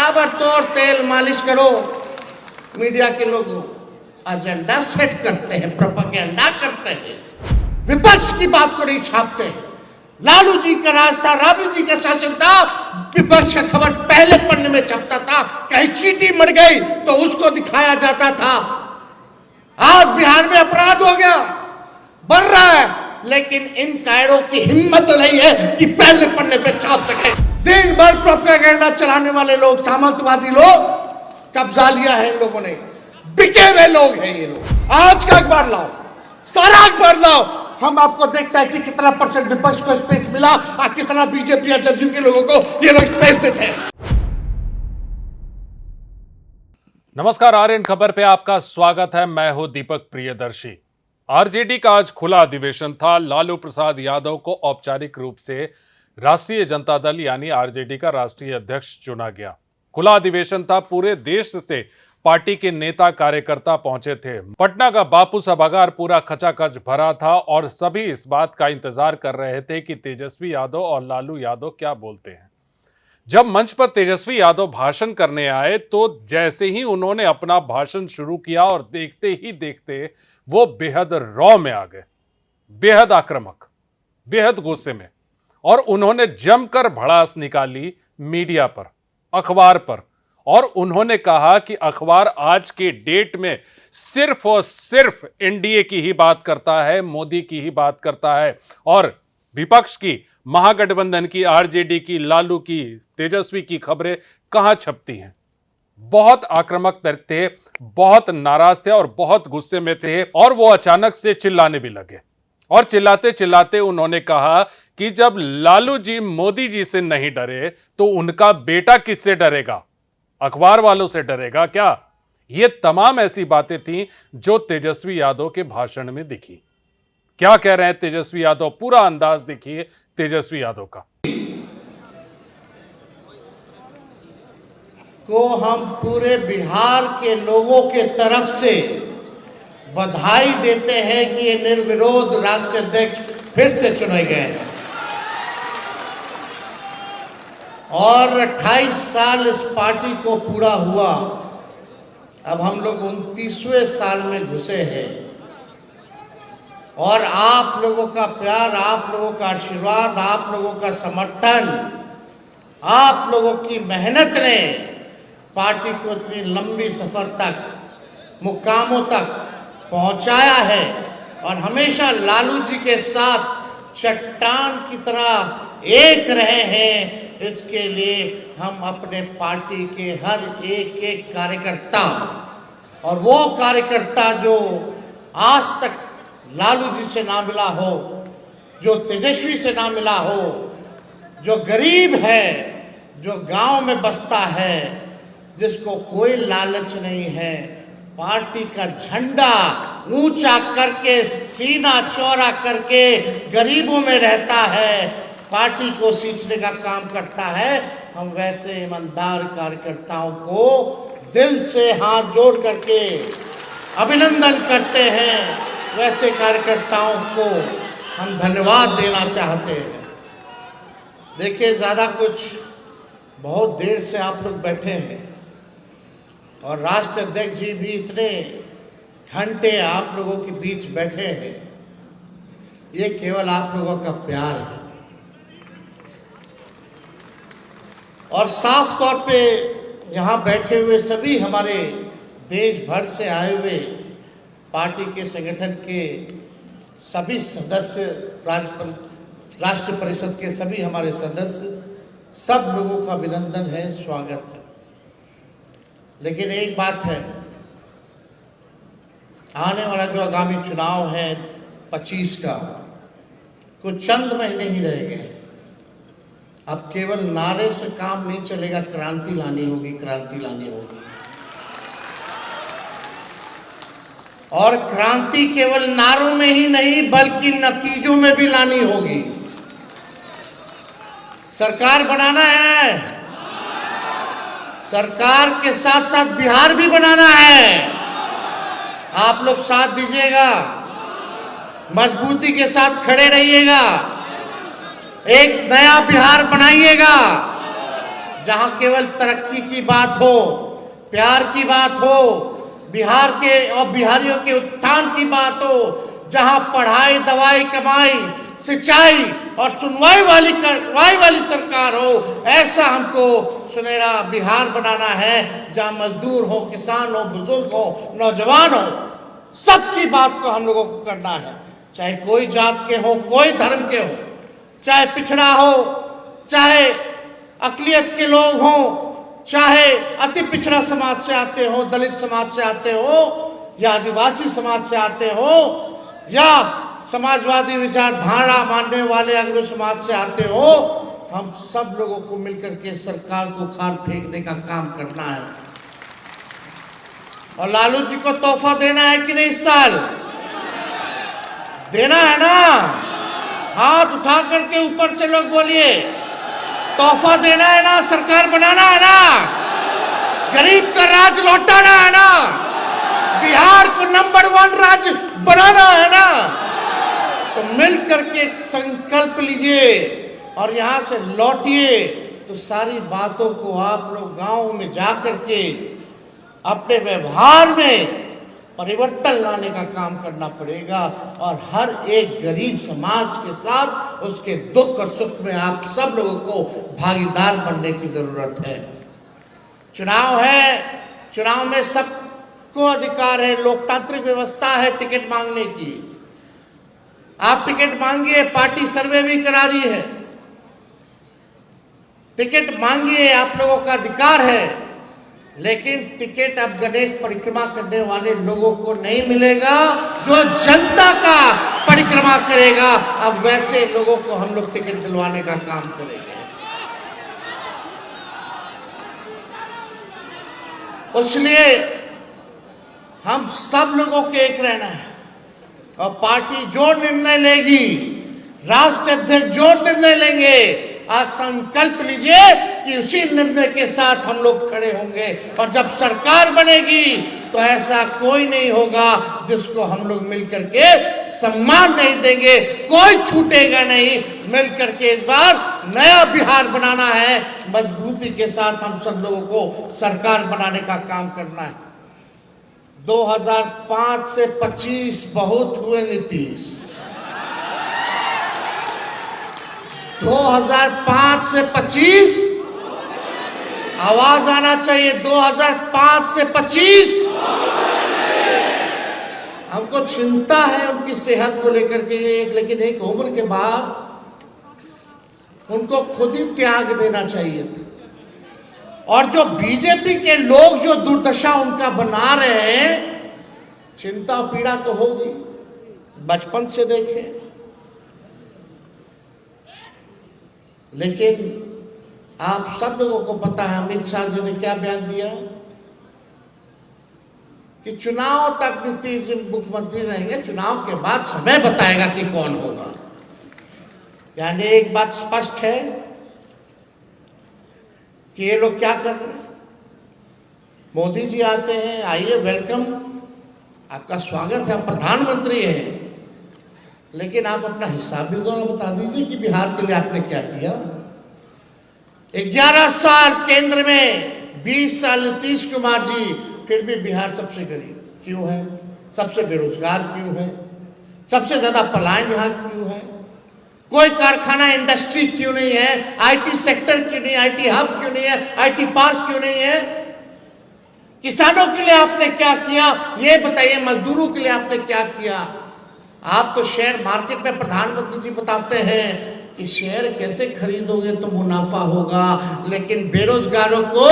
ताबड़तोड़ तेल मालिश करो। मीडिया के लोग एजेंडा सेट करते हैं, प्रोपेगेंडा करते हैं, विपक्ष की बात को नहीं छापते हैं। लालू जी का राज था, राबड़ी जी का शासन था, विपक्ष का खबर पहले पन्ने में छपता था। कहीं चींटी मर गई तो उसको दिखाया जाता था। आज बिहार में अपराध हो गया, बढ़ रहा है, लेकिन इन कायरों की हिम्मत नहीं है कि पहले पन्ने पे छाप सके। दिन भर प्रोपेगेंडा चलाने वाले लोग, सामंतवादी लोग, कब्जा लिया है इन लोगों ने। बिके हुए लोग हैं ये लोग। आज का अखबार लाओ, सारा अखबार लाओ, हम आपको देखता है कि कितना परसेंट विपक्ष को स्पेस मिला और कितना बीजेपी और जदयू के लोगों को ये लोग स्पेस देते हैं। नमस्कार, आर्यन खबर पे आपका स्वागत है। मैं हूं दीपक प्रियदर्शी। आरजेडी का आज खुला अधिवेशन था। लालू प्रसाद यादव को औपचारिक रूप से राष्ट्रीय जनता दल यानी आरजेडी का राष्ट्रीय अध्यक्ष चुना गया। खुला अधिवेशन था, पूरे देश से पार्टी के नेता कार्यकर्ता पहुंचे थे। पटना का बापू सभागार पूरा खचाखच भरा था और सभी इस बात का इंतजार कर रहे थे कि तेजस्वी यादव और लालू यादव क्या बोलते हैं। जब मंच पर तेजस्वी यादव भाषण करने आए तो जैसे ही उन्होंने अपना भाषण शुरू किया और देखते ही देखते वो बेहद रॉ में आ गए, बेहद आक्रामक, बेहद गुस्से में, और उन्होंने जमकर भड़ास निकाली मीडिया पर, अखबार पर, और उन्होंने कहा कि अखबार आज के डेट में सिर्फ और सिर्फ एनडीए की ही बात करता है, मोदी की ही बात करता है, और विपक्ष की, महागठबंधन की, आरजेडी की, लालू की, तेजस्वी की खबरें कहां छपती हैं। बहुत आक्रामक थे, बहुत नाराज थे और बहुत गुस्से में थे, और वो अचानक से चिल्लाने भी लगे। और चिल्लाते चिल्लाते उन्होंने कहा कि जब लालू जी मोदी जी से नहीं डरे तो उनका बेटा किससे डरेगा? अखबार वालों से डरेगा क्या? ये तमाम ऐसी बातें थीं जो तेजस्वी यादव के भाषण में दिखी। क्या कह रहे हैं तेजस्वी यादव, पूरा अंदाज देखिए तेजस्वी यादव का। को हम पूरे बिहार के लोगों के तरफ से बधाई देते हैं कि ये निर्विरोध राष्ट्रीय अध्यक्ष फिर से चुने गए हैं और 28 साल इस पार्टी को पूरा हुआ। अब हम लोग 29वें साल में घुसे हैं और आप लोगों का प्यार, आप लोगों का आशीर्वाद, आप लोगों का समर्थन, आप लोगों की मेहनत ने पार्टी को इतनी लंबी सफर तक, मुकामों तक पहुंचाया है। और हमेशा लालू जी के साथ चट्टान की तरह एक रहे हैं। इसके लिए हम अपने पार्टी के हर एक एक कार्यकर्ता, और वो कार्यकर्ता जो आज तक लालू जी से ना मिला हो, जो तेजस्वी से ना मिला हो, जो गरीब है, जो गांव में बसता है, जिसको कोई लालच नहीं है, पार्टी का झंडा ऊंचा करके, सीना चौड़ा करके गरीबों में रहता है, पार्टी को सींचने का काम करता है। हम वैसे ईमानदार कार्यकर्ताओं को दिल से हाथ जोड़ करके अभिनंदन करते हैं। वैसे कार्यकर्ताओं को हम धन्यवाद देना चाहते हैं। देखिए, ज़्यादा कुछ, बहुत देर से आप लोग बैठे हैं और राष्ट्रीय अध्यक्ष जी भी इतने घंटे आप लोगों के बीच बैठे हैं। ये केवल आप लोगों का प्यार है। और साफ तौर पे यहाँ बैठे हुए सभी हमारे देश भर से आए हुए पार्टी के संगठन के सभी सदस्य, राष्ट्र परिषद के सभी हमारे सदस्य, सब लोगों का अभिनंदन है, स्वागत है। लेकिन एक बात है, आने वाला जो आगामी चुनाव है 25 का, कुछ चंद महीने ही रह गए। अब केवल नारे से काम नहीं चलेगा, क्रांति लानी होगी, क्रांति लानी होगी। और क्रांति केवल नारों में ही नहीं बल्कि नतीजों में भी लानी होगी। सरकार बनाना है, सरकार के साथ साथ बिहार भी बनाना है। आप लोग साथ दीजिएगा, मजबूती के साथ खड़े रहिएगा, एक नया बिहार बनाइएगा जहां केवल तरक्की की बात हो, प्यार की बात हो, बिहार के और बिहारियों के उत्थान की बात हो, जहां पढ़ाई, दवाई, कमाई, सिंचाई और सुनवाई वाली सरकार हो, ऐसा हमको सुनहरा बिहार बनाना है, जहां मजदूर हो, किसान हो, बुजुर्ग हो, नौजवान हो, सबकी बात को हम लोगों को करना है, चाहे कोई जात के हो, कोई धर्म के हो, चाहे पिछड़ा हो, चाहे अकलियत के लोग हों, चाहे अति पिछड़ा समाज से आते हो, दलित समाज से आते हो, या आदिवासी समाज से आते हो, या समाजवादी विचारधारा मानने वाले अग्र समाज से आते हो, हम सब लोगों को मिलकर के सरकार को खाल फेंकने का काम करना है। और लालू जी को तोहफा देना है कि नहीं? इस साल देना है ना? हाथ उठा करके ऊपर से लोग बोलिए, तोहफा देना है ना? सरकार बनाना है ना? गरीब का राज लौटाना है ना? बिहार को नंबर 1 राज्य बनाना है ना? तो मिल करके संकल्प लीजिए और यहां से लौटिए, तो सारी बातों को आप लोग गांव में जा करके अपने व्यवहार में परिवर्तन लाने का काम करना पड़ेगा, और हर एक गरीब समाज के साथ उसके दुख और सुख में आप सब लोगों को भागीदार बनने की जरूरत है। चुनाव है, चुनाव में सबको अधिकार है, लोकतांत्रिक व्यवस्था है टिकट मांगने की। आप टिकट मांगिए, पार्टी सर्वे भी करा रही है, टिकट मांगिए, आप लोगों का अधिकार है, लेकिन टिकट अब गणेश परिक्रमा करने वाले लोगों को नहीं मिलेगा, जो जनता का परिक्रमा करेगा, अब वैसे लोगों को हम लोग टिकट दिलवाने का काम करेंगे। इसलिए हम सब लोगों के एक रहना है, और पार्टी जो निर्णय लेगी, राष्ट्र अध्यक्ष जो निर्णय लेंगे, आज संकल्प लीजिए कि उसी निर्णय के साथ हम लोग खड़े होंगे, और जब सरकार बनेगी तो ऐसा कोई नहीं होगा जिसको हम लोग मिलकर के सम्मान नहीं देंगे, कोई छूटेगा नहीं। मिलकर के इस बार नया बिहार बनाना है, मजबूती के साथ हम सब लोगों को सरकार बनाने का काम करना है। 2005 से 25 बहुत हुए नीतीश, 2005 से 25 आवाज आना चाहिए, 2005 से 25 हमको चिंता है उनकी सेहत को लेकर के, लेकिन एक उम्र के बाद उनको खुद ही त्याग देना चाहिए था। और जो बीजेपी के लोग जो दुर्दशा उनका बना रहे हैं, चिंता पीड़ा तो होगी, बचपन से देखे, लेकिन आप सब लोगों को पता है अमित शाह जी ने क्या बयान दिया कि चुनाव तक नीतीश जी मुख्यमंत्री रहेंगे, चुनाव के बाद समय बताएगा कि कौन होगा। यानी एक बात स्पष्ट है कि ये लोग क्या कर रहे हैं। मोदी जी आते हैं, आइए, वेलकम, आपका स्वागत है, आप प्रधानमंत्री हैं, लेकिन आप अपना हिसाब भी जरा बता दीजिए कि बिहार के लिए आपने क्या किया। 11 साल केंद्र में, 20 साल नीतीश कुमार जी, फिर भी बिहार सबसे गरीब क्यों है, सबसे बेरोजगार क्यों है, सबसे ज्यादा पलायन यहाँ क्यों है, कोई कारखाना इंडस्ट्री क्यों नहीं है, आईटी सेक्टर क्यों नहीं, आईटी हब क्यों नहीं है, आईटी पार्क क्यों नहीं है, किसानों के लिए आपने क्या किया ये बताइए, मजदूरों के लिए आपने क्या किया। आप तो शेयर मार्केट में प्रधानमंत्री जी बताते हैं कि शेयर कैसे खरीदोगे तो मुनाफा होगा, लेकिन बेरोजगारों को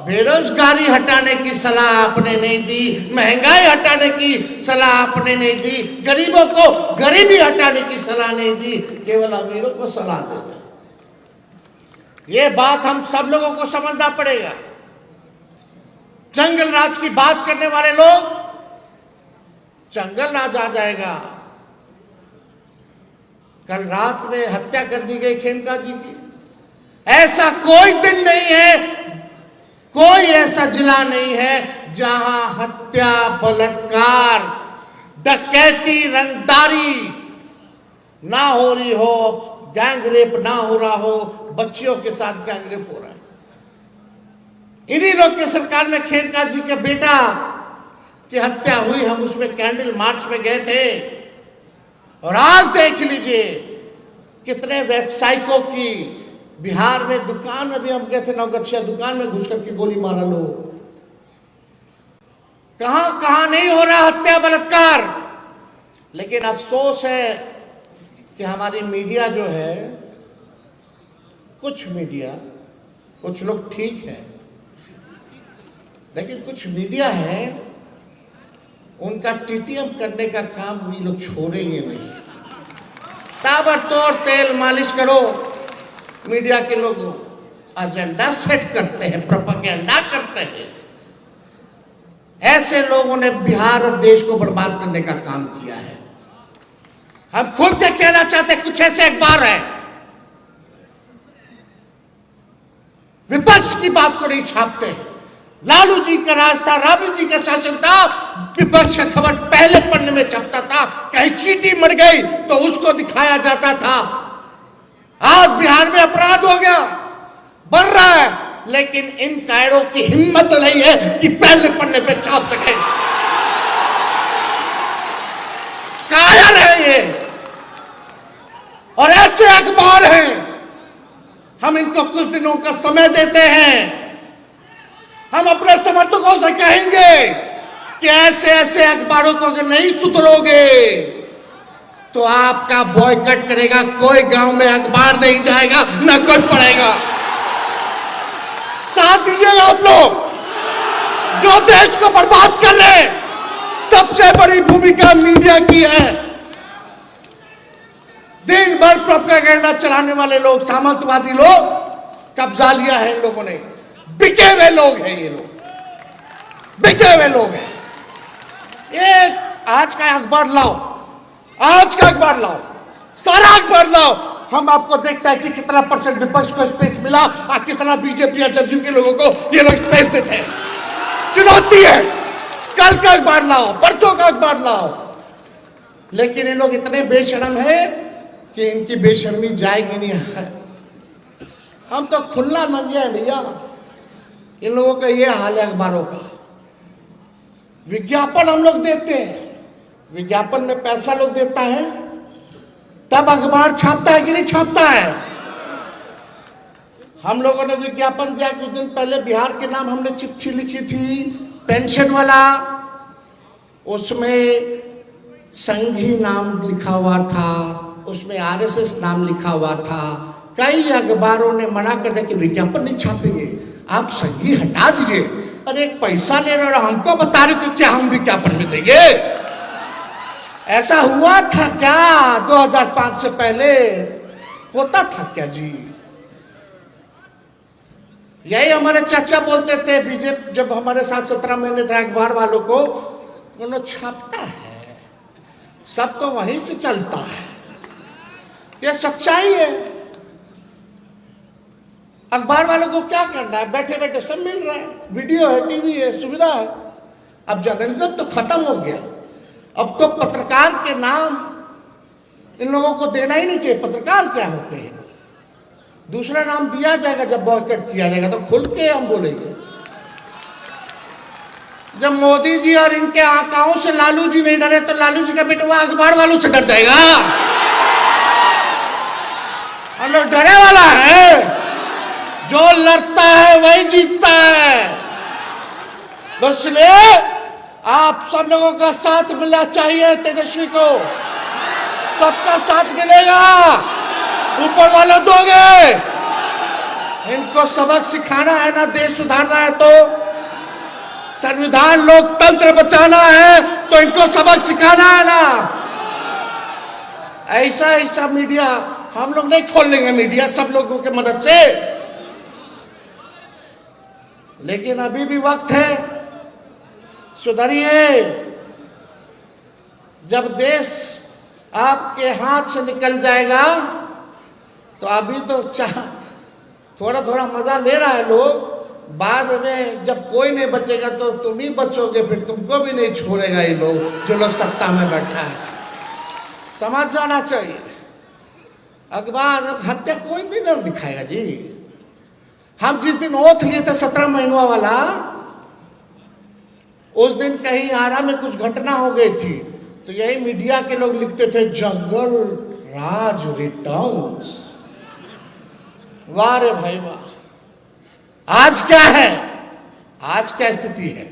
बेरोजगारी हटाने की सलाह आपने नहीं दी, महंगाई हटाने की सलाह आपने नहीं दी, गरीबों को गरीबी हटाने की सलाह नहीं दी, केवल अमीरों को सलाह दे दी। ये बात हम सब लोगों को समझना पड़ेगा। जंगल राज की बात करने वाले लोग, जंगल राज आ जाएगा। कल रात में हत्या कर दी गई खेमका जी की, ऐसा कोई दिन नहीं है, कोई ऐसा जिला नहीं है जहां हत्या, बलात्कार, डकैती, रंगदारी ना हो रही हो, गैंग रेप ना हो रहा हो, बच्चियों के साथ गैंग रेप हो रहा है। इन्हीं लोग के सरकार में खेमका जी के बेटा की हत्या हुई, हम उसमें कैंडल मार्च में गए थे। और आज देख लीजिए कितने व्यवसायिकों की बिहार में दुकान में भी हम गए थे, नवगछिया दुकान में घुस करके गोली मारा लोग। कहां कहां नहीं हो रहा हत्या बलात्कार। लेकिन अफसोस है कि हमारी मीडिया जो है, कुछ मीडिया, कुछ लोग ठीक है, लेकिन कुछ मीडिया है उनका टीटीएम करने का काम ये लोग छोड़ेंगे नहीं। ताबड़तोड़ तेल मालिश करो। मीडिया के लोग एजेंडा सेट करते हैं, प्रोपेगेंडा करते हैं। ऐसे लोगों ने बिहार और देश को बर्बाद करने का काम किया है। हम खुल के कहना चाहते हैं, कुछ ऐसे अखबार है विपक्ष की बात को नहीं छापते। लालू जी का राज था, राबड़ी जी का शासन था, विपक्ष का खबर पहले पन्ने में छपता था। कहीं चींटी मर गई तो उसको दिखाया जाता था। आज बिहार में अपराध हो गया, बढ़ रहा है, लेकिन इन कायरों की हिम्मत नहीं है कि पहले पन्ने पे छाप सके। कायर है ये, और ऐसे अखबार हैं। हम इनको कुछ दिनों का समय देते हैं। हम अपने समर्थकों से कहेंगे कि ऐसे ऐसे अखबारों को अगर नहीं सुधरोगे तो आपका बॉयकॉट करेगा। कोई गांव में अखबार नहीं जाएगा, ना कोई पढ़ेगा। साथ दीजिएगा आप लोग जो देश को बर्बाद कर रहे। सबसे बड़ी भूमिका मीडिया की है। दिन भर प्रोपेगेंडा चलाने वाले लोग, सामंतवादी लोग, कब्जा लिया है इन लोगों ने। बिके हुए लोग हैं ये लोग, बिके हुए लोग हैं। ये आज का अखबार लाओ, आज का अखबार लाओ, सारा अखबार लाओ। हम आपको देखता है कि कितना परसेंट विपक्ष को स्पेस मिला और कितना बीजेपी या जदयू के लोगों को ये लोग स्पेस देते हैं। चुनौती है। कल का अखबार लाओ, परसों का अखबार लाओ। लेकिन ये लोग इतने बेशर्म है कि इनकी बेशर्मी जाएगी नहीं है। हम तो खुला नंगे हैं भैया। इन लोगों का ये हाल है अखबारों का। विज्ञापन हम लोग देते हैं, विज्ञापन में पैसा लोग देता है, तब अखबार छापता है कि नहीं छापता है। हम लोगों ने विज्ञापन दिया कुछ दिन पहले, बिहार के नाम हमने चिट्ठी लिखी थी, पेंशन वाला। उसमें संघी नाम लिखा हुआ था, उसमें आरएसएस नाम लिखा हुआ था। कई अखबारों ने मना कर दिया कि विज्ञापन नहीं छापेंगे, आप संघी हटा दीजिए। अरे एक पैसा ले रहे हो, हमको बता रहे हो क्या हम विज्ञापन में देंगे? ऐसा हुआ था क्या 2005 से पहले? होता था क्या जी? यही हमारे चाचा बोलते थे बीजेपी जब हमारे साथ 17 महीने थे, अखबार वालों को उन्होंने छापता है, सब तो वहीं से चलता है। यह सच्चाई है। अखबार वालों को क्या करना है? बैठे बैठे सब मिल रहा है, वीडियो है, टीवी है, सुविधा है। अब जर्नलिज्म तो खत्म हो गया। अब तो पत्रकार के नाम इन लोगों को देना ही नहीं चाहिए। पत्रकार क्या होते हैं? दूसरा नाम दिया जाएगा जब बॉयकॉट किया जाएगा तो खुल के हम बोलेंगे। जब मोदी जी और इनके आकाओं से लालू जी नहीं डरे तो लालू जी का बेटा अखबार वालों से डर जाएगा? हम लोग डरे वाला है। जो लड़ता है वही जीतता है। तो इसलिए आप सब लोगों का साथ मिलना चाहिए। तेजस्वी को सबका साथ मिलेगा, ऊपर वाले दोगे। इनको सबक सिखाना है ना, देश सुधारना है तो संविधान लोकतंत्र बचाना है तो इनको सबक सिखाना है ना। ऐसा ऐसा मीडिया हम लोग नहीं खोल लेंगे, मीडिया सब लोगों के मदद से। लेकिन अभी भी वक्त है, सुधरिए। जब देश आपके हाथ से निकल जाएगा तो अभी तो थोड़ा थोड़ा मजा ले रहा है लोग, बाद में जब कोई नहीं बचेगा तो तुम ही बचोगे, फिर तुमको भी नहीं छोड़ेगा ये लोग, जो लोग सत्ता में बैठा है। समझ जाना चाहिए। अखबार हत्या कोई भी नहीं दिखाएगा जी। हम जिस दिन ओथ लिए थे 17 महीनों वाला, उस दिन कहीं आरा में कुछ घटना हो गई थी, तो यही मीडिया के लोग लिखते थे जंगल राज रिटर्न्स। वाह रे भाई वाह। आज क्या है, आज क्या स्थिति है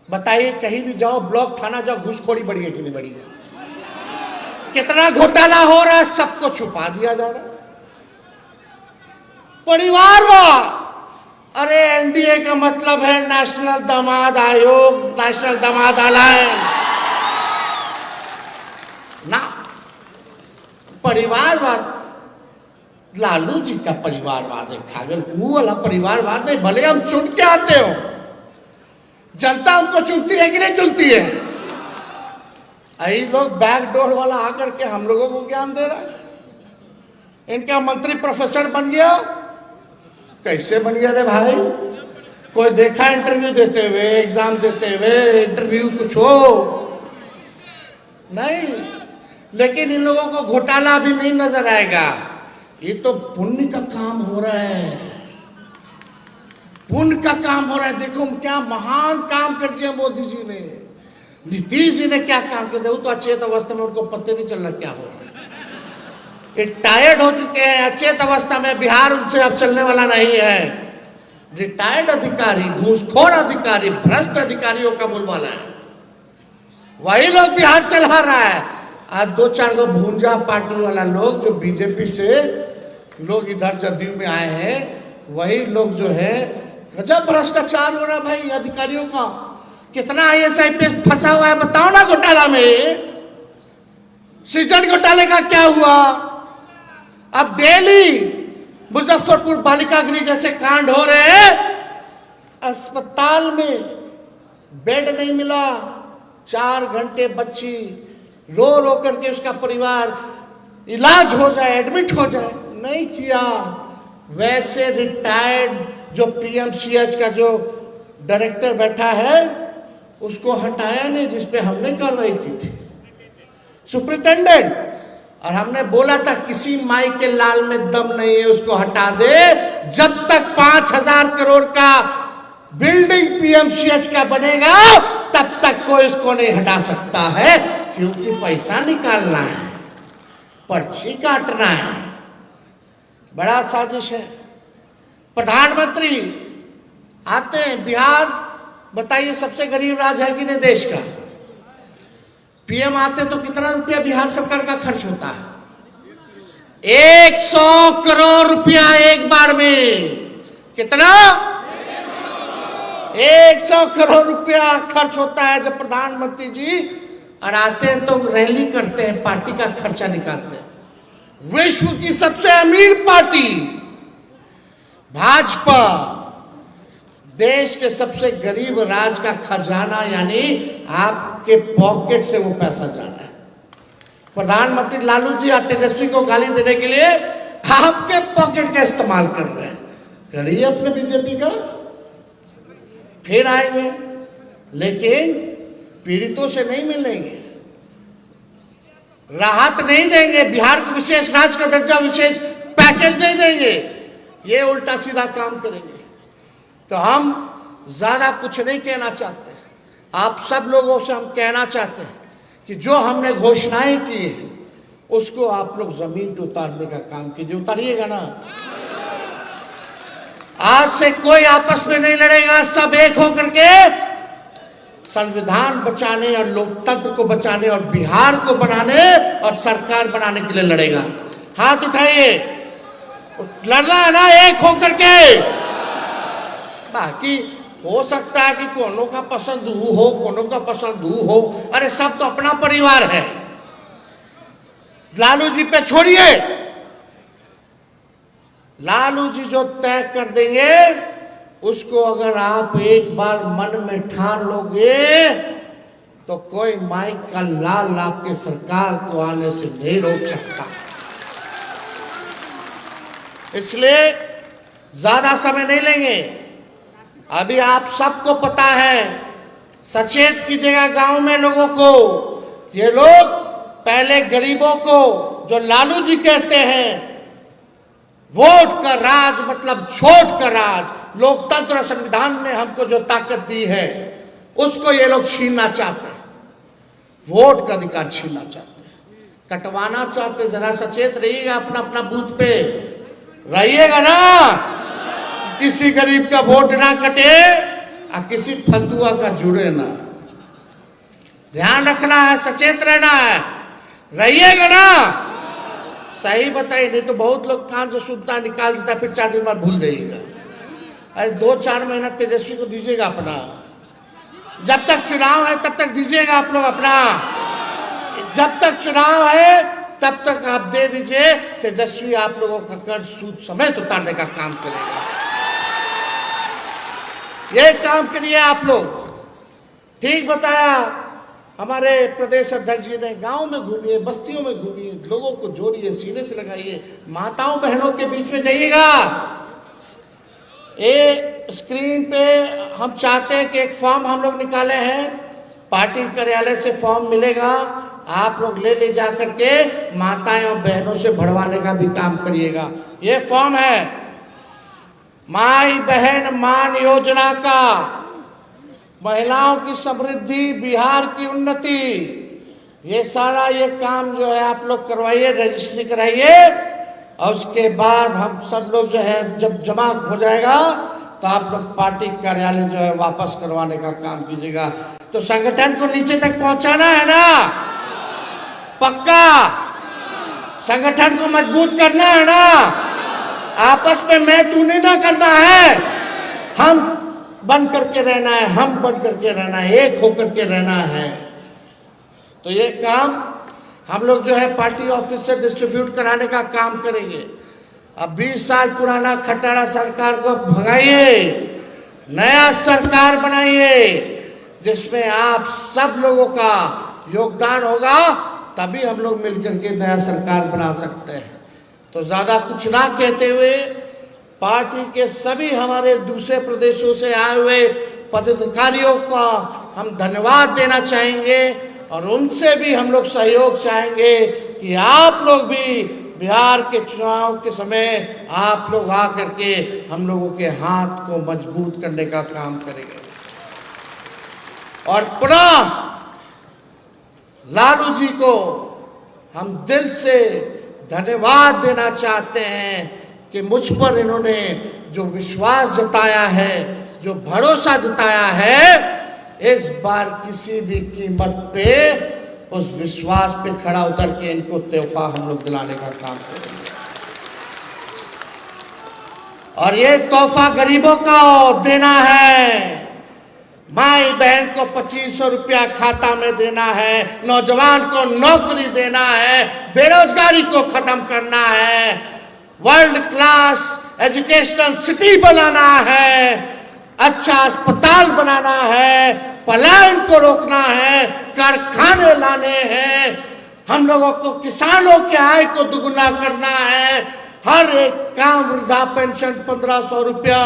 बताइए। कहीं भी जाओ, ब्लॉक थाना जाओ, घूसखोरी बढ़ी है कि नहीं बढ़ी है? कितना घोटाला हो रहा है, सबको छुपा दिया जा रहा है। परिवारवाद, अरे एनडीए का मतलब है नेशनल दामाद आयोग, नेशनल दामाद अलायंस ना। परिवारवाद लालू जी का परिवारवाद है, खागल वो वाला परिवारवाद नहीं। भले हम चुन के आते हो, जनता हमको चुनती है कि नहीं चुनती है? यही लोग बैकडोर वाला आकर के हम लोगों को ज्ञान दे रहा है। इनका मंत्री प्रोफेसर बन गया, कैसे बन गया रे भाई? कोई देखा इंटरव्यू देते हुए, एग्जाम देते हुए? इंटरव्यू कुछ हो नहीं, लेकिन इन लोगों को घोटाला भी नहीं नजर आएगा। ये तो पुण्य का काम हो रहा है, पुण्य का काम हो रहा है। देखो क्या महान काम कर दिया मोदी जी ने, नीतीश जी ने क्या काम कर दिया। वो तो अचेत अवस्था में, उनको पता नहीं चल रहा क्या हो रहा है। रिटायर्ड हो चुके हैं, अचेत अवस्था में। बिहार उनसे अब चलने वाला नहीं है। रिटायर्ड अधिकारी, घूसखोर अधिकारी, भ्रष्ट अधिकारियों का बोलबाला है, वही लोग बिहार चला रहा है। आज 2-4 गो भूंजा पार्टी वाला लोग जो बीजेपी से लोग इधर जदयू में आए हैं, वही लोग जो है, गजब भ्रष्टाचार हो रहा है भाई अधिकारियों का। कितना IAS IPS फंसा हुआ है बताओ ना घोटाला में। सृजन घोटाले का क्या हुआ? अब डेली मुजफ्फरपुर बालिका गृह जैसे कांड हो रहे हैं, अस्पताल में बेड नहीं मिला, 4 घंटे बच्ची रो रो करके उसका परिवार इलाज हो जाए, एडमिट हो जाए, नहीं किया। वैसे रिटायर्ड जो PMCH का जो डायरेक्टर बैठा है, उसको हटाया नहीं, जिसपे हमने कार्रवाई की थी, सुप्रिंटेंडेंट। और हमने बोला था किसी माई के लाल में दम नहीं है, उसको हटा दे। जब तक 5,000 करोड़ का बिल्डिंग PMCH का बनेगा, तब तक कोई इसको नहीं हटा सकता है, क्योंकि पैसा निकालना है, पर्ची काटना है। बड़ा साजिश है। प्रधानमंत्री आते हैं बिहार, बताइए सबसे गरीब राज्य है कि नहीं देश का? PM आते तो कितना रुपया बिहार सरकार का खर्च होता है? 100 करोड़ रुपया एक बार में। कितना? 100 करोड़ रुपया खर्च होता है जब प्रधानमंत्री जी और आते हैं तो रैली करते हैं, पार्टी का खर्चा निकालते हैं। विश्व की सबसे अमीर पार्टी भाजपा, देश के सबसे गरीब राज्य का खजाना, यानी आपके पॉकेट से वो पैसा जा रहा है। प्रधानमंत्री लालू जी तेजस्वी को गाली देने के लिए आपके पॉकेट का इस्तेमाल कर रहे हैं। करिए अपने बीजेपी का, फिर आएंगे, लेकिन पीड़ितों से नहीं मिलेंगे, राहत नहीं देंगे, बिहार को विशेष राज्य का दर्जा, विशेष पैकेज नहीं देंगे, ये उल्टा सीधा काम करेंगे। तो हम ज्यादा कुछ नहीं कहना चाहते, आप सब लोगों से हम कहना चाहते हैं कि जो हमने घोषणाएं की है उसको आप लोग जमीन पे उतारने का काम कीजिए। उतारिएगा ना? आज से कोई आपस में नहीं लड़ेगा, सब एक होकर के संविधान बचाने और लोकतंत्र को बचाने और बिहार को बनाने और सरकार बनाने के लिए लड़ेगा। हाथ उठाइए, लड़ना है ना एक होकर के। बाकी हो सकता है कि कोनो का पसंद ऊ हो, कोनो का पसंद ऊ हो, अरे सब तो अपना परिवार है। लालू जी पे छोड़िए, लालू जी जो तय कर देंगे उसको अगर आप एक बार मन में ठान लोगे तो कोई माइक का लाल आपके सरकार को आने से नहीं रोक सकता। इसलिए ज्यादा समय नहीं लेंगे। अभी आप सबको पता है, सचेत कीजिएगा गांव में लोगों को। ये लोग पहले गरीबों को, जो लालू जी कहते हैं वोट का राज मतलब छोट का राज। लोकतंत्र और संविधान ने हमको जो ताकत दी है उसको ये लोग छीनना चाहते हैं, वोट का अधिकार छीनना चाहते हैं, कटवाना चाहते हैं। जरा सचेत रहिएगा, अपना अपना बूथ पे रहिएगा ना, किसी गरीब का वोट ना कटे और किसी फलतुआ का जुड़े ना। ध्यान रखना है, सचेत रहना है, रहिएगा ना। सही बताइए, नहीं तो बहुत लोग कान से सुनता निकाल देता, फिर 4 दिन बाद भूल जाइएगा। अरे 2-4 महीना तेजस्वी को दीजिएगा अपना, जब तक चुनाव है तब तक दीजिएगा आप लोग अपना, जब तक चुनाव है तब तक आप दे दीजिए। तेजस्वी आप लोगों का कर्ज सूद समेत उतारने का काम करेगा। ये काम करिए आप लोग। ठीक बताया हमारे प्रदेश अध्यक्ष जी ने। गांव में घूमिए, बस्तियों में घूमिए, लोगों को जोड़िए, सीने से लगाइए, माताओं बहनों के बीच में जाइएगा। ये स्क्रीन पे हम चाहते हैं कि एक फॉर्म हम लोग निकाले हैं, पार्टी कार्यालय से फॉर्म मिलेगा, आप लोग ले जा करके माताएं और बहनों से भरवाने का भी काम करिएगा। ये फॉर्म है माई बहन मान योजना का, महिलाओं की समृद्धि, बिहार की उन्नति, ये सारा ये काम जो है आप लोग करवाइए, रजिस्ट्री कराइए। और उसके बाद हम सब लोग जो है जब जमा हो जाएगा तो आप लोग पार्टी कार्यालय जो है वापस करवाने का काम कीजिएगा। तो संगठन को नीचे तक पहुंचाना है ना, पक्का। संगठन को मजबूत करना है ना, आपस में मैं तू नहीं ना करना है, हम बन करके रहना है, हम बन करके रहना है, एक होकर के रहना है। तो ये काम हम लोग जो है पार्टी ऑफिस से डिस्ट्रीब्यूट कराने का काम करेंगे। अब 20 साल पुराना खटारा सरकार को भगाइए, नया सरकार बनाइए जिसमें आप सब लोगों का योगदान होगा, तभी हम लोग मिलकर के नया सरकार बना सकते हैं। तो ज़्यादा कुछ ना कहते हुए पार्टी के सभी हमारे दूसरे प्रदेशों से आए हुए पदाधिकारियों का हम धन्यवाद देना चाहेंगे और उनसे भी हम लोग सहयोग चाहेंगे कि आप लोग भी बिहार के चुनाव के समय आप लोग आ करके हम लोगों के हाथ को मजबूत करने का काम करेंगे। और पुनः लालू जी को हम दिल से धन्यवाद देना चाहते हैं कि मुझ पर इन्होंने जो विश्वास जताया है, जो भरोसा जताया है, इस बार किसी भी कीमत पे उस विश्वास पे खड़ा उतर के इनको तोहफा हम लोग दिलाने का काम करेंगे। और ये तोहफा गरीबों का देना है, माई बहन को 2500 रुपया खाता में देना है, नौजवान को नौकरी देना है, बेरोजगारी को खत्म करना है, वर्ल्ड क्लास एजुकेशनल सिटी बनाना है, अच्छा अस्पताल बनाना है, पलायन को रोकना है, कारखाने लाने हैं, हम लोगों को किसानों के आय को दुगुना करना है, हर एक काम वृद्धा पेंशन 1500 रुपया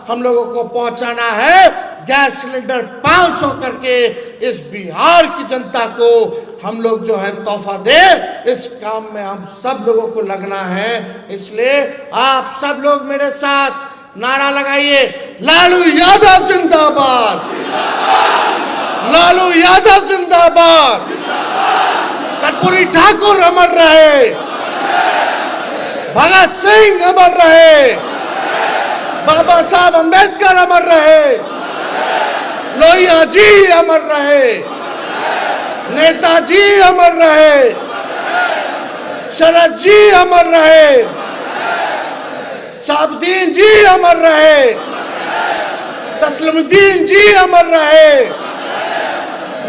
हम लोगों को पहुंचाना है, गैस सिलेंडर 500 करके इस बिहार की जनता को हम लोग जो है तोहफा दे। इस काम में हम सब लोगों को लगना है। इसलिए आप सब लोग मेरे साथ नारा लगाइए, लालू यादव जिंदाबाद, लालू यादव जिंदाबाद, कर्पूरी ठाकुर अमर रहे, भगत सिंह अमर रहे, बाबा साहब अम्बेडकर अमर रहे, लोहिया जी अमर रहे, नेताजी अमर रहे, शरद जी अमर रहे, साबुद्दीन जी अमर रहे, तस्लीमुद्दीन जी अमर रहे,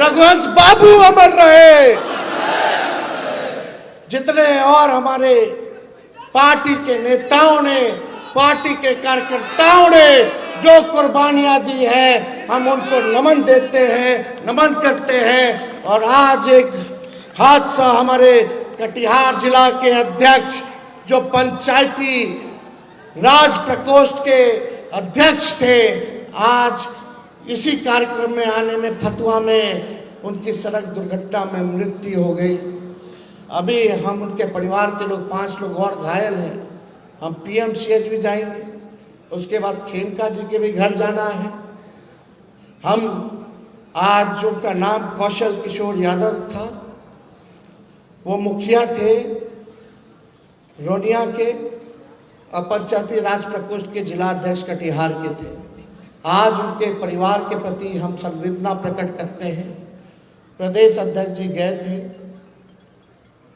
रघुवंश बाबू अमर रहे, जितने और हमारे पार्टी के नेताओं ने, पार्टी के कार्यकर्ताओं ने जो कुर्बानियां दी है, हम उनको नमन देते हैं, नमन करते हैं। और आज एक हादसा, हमारे कटिहार जिला के अध्यक्ष जो पंचायती राज प्रकोष्ठ के अध्यक्ष थे, आज इसी कार्यक्रम में आने में फतुहा में उनकी सड़क दुर्घटना में मृत्यु हो गई। अभी हम उनके परिवार के लोग 5 लोग और घायल हैं। हम पीएमसीएच भी जाएंगे, उसके बाद खेमका जी के भी घर जाना है। हम आज जो उनका नाम कौशल किशोर यादव था, वो मुखिया थे रोनिया के और पंचायती राज प्रकोष्ठ के जिला अध्यक्ष कटिहार के थे। आज उनके परिवार के प्रति हम संवेदना प्रकट करते हैं। प्रदेश अध्यक्ष जी गए थे,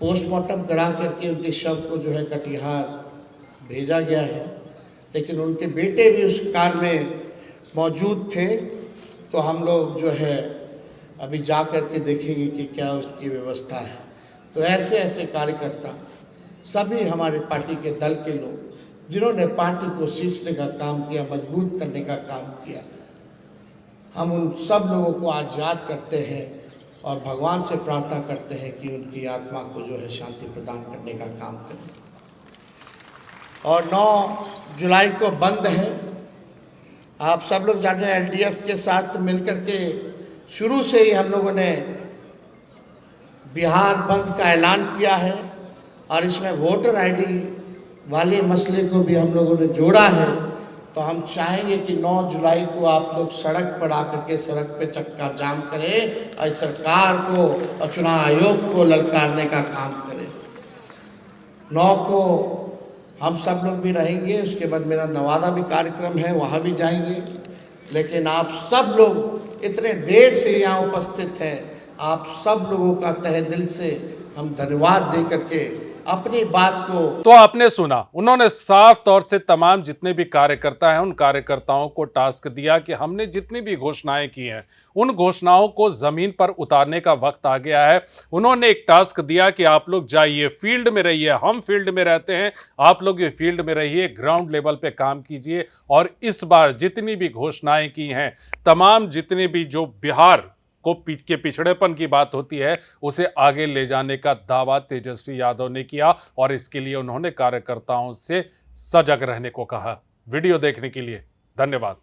पोस्टमार्टम करा करके उनके शव को जो है कटिहार भेजा गया है, लेकिन उनके बेटे भी उस कार में मौजूद थे। तो हम लोग जो है अभी जा कर के देखेंगे कि क्या उसकी व्यवस्था है। तो ऐसे ऐसे कार्यकर्ता, सभी हमारे पार्टी के दल के लोग जिन्होंने पार्टी को सींचने का काम किया, मजबूत करने का काम किया, हम उन सब लोगों को आज याद करते हैं और भगवान से प्रार्थना करते हैं कि उनकी आत्मा को जो है शांति प्रदान करने का काम करें। और 9 जुलाई को बंद है। आप सब लोग जान रहे हैं, एलडीएफ के साथ मिलकर के शुरू से ही हम लोगों ने बिहार बंद का ऐलान किया है और इसमें वोटर आईडी वाले मसले को भी हम लोगों ने जोड़ा है। तो हम चाहेंगे कि 9 जुलाई को आप लोग सड़क पर आकर के सड़क पे चक्का जाम करें और सरकार को और चुनाव आयोग को ललकारने का काम करें। 9 को हम सब लोग भी रहेंगे, उसके बाद मेरा नवादा भी कार्यक्रम है, वहाँ भी जाएंगे। लेकिन आप सब लोग इतने देर से यहाँ उपस्थित हैं, आप सब लोगों का तहे दिल से हम धन्यवाद दे करके अपनी बात को। तो आपने सुना, उन्होंने साफ तौर से तमाम जितने भी कार्यकर्ता हैं उन कार्यकर्ताओं को टास्क दिया कि हमने जितनी भी घोषणाएं की हैं उन घोषणाओं को जमीन पर उतारने का वक्त आ गया है। उन्होंने एक टास्क दिया कि आप लोग जाइए, फील्ड में रहिए, हम फील्ड में रहते हैं, आप लोग ये फील्ड में रहिए, ग्राउंड लेवल पे काम कीजिए और इस बार जितनी भी घोषणाएं की हैं, तमाम जितने भी जो बिहार को के पिछड़ेपन की बात होती है उसे आगे ले जाने का दावा तेजस्वी यादव ने किया और इसके लिए उन्होंने कार्यकर्ताओं से सजग रहने को कहा। वीडियो देखने के लिए धन्यवाद।